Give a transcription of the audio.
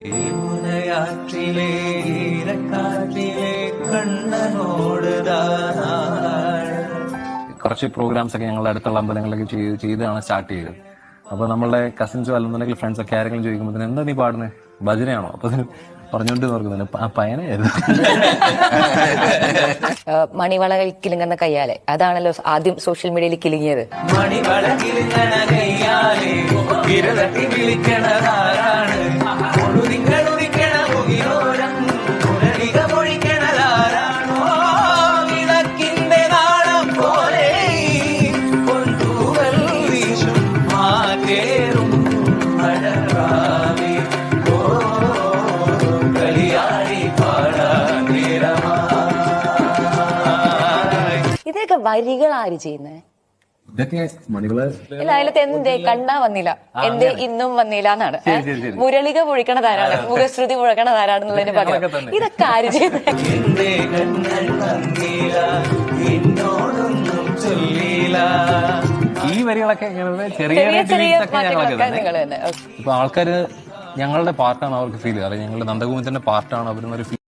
യാത്രയിലെ ഈരക്കാറ്റിലെ കുറച്ച് പ്രോഗ്രാംസ് ഒക്കെ ഞങ്ങളുടെ അടുത്തുള്ള അമ്പലങ്ങളിലൊക്കെ ചെയ്താണ് സ്റ്റാർട്ട് ചെയ്തത്. അപ്പൊ നമ്മളുടെ കസിൻസോ അല്ലെന്നുണ്ടെങ്കിൽ ഫ്രണ്ട്സ് ഒക്കെ ആരെങ്കിലും ചോദിക്കുമ്പോൾ എന്താ നീ പാടുന്നത്, ഭജനയാണോ? അപ്പൊ പറഞ്ഞുകൊണ്ട് നോക്കുന്നുണ്ട് പയനായിരുന്നു. മണിവള കിലുങ്ങുന്ന കയ്യാലെ, അതാണല്ലോ ആദ്യം സോഷ്യൽ മീഡിയയിൽ കിലുങ്ങിയത്. മണിവള കിലുങ്ങണ കയ്യാലെ ഇതൊക്കെ വരികൾ ആര് ചെയ്യുന്നത്? ഇതൊക്കെ മണികള് ഇല്ല, അതിലത്തെ എന്തേ കണ്ണാ വന്നില്ല, എന്തേ ഇന്നും വന്നില്ല എന്നാണ്. മുരളിക പൊഴിക്കണതാരാണ്, മുഖശ്രുതി മുഴക്കണതാരാണെന്നുള്ളതിന് പകരം ഇതൊക്കെ ആര് ചെയ്യുന്നത്? ഈ വരികളൊക്കെ ചെറിയ ചെറിയ മാറ്റങ്ങളൊക്കെ നിങ്ങൾ തന്നെ. ഇപ്പൊ ആൾക്കാര് ഞങ്ങളുടെ പാർട്ടാണ് അവർക്ക് ഫീൽ ചെയ്യുക, അല്ലെങ്കിൽ ഞങ്ങളുടെ നന്ദഗോവിന്ദന്റെ പാർട്ടാണ് അവരെന്നൊരു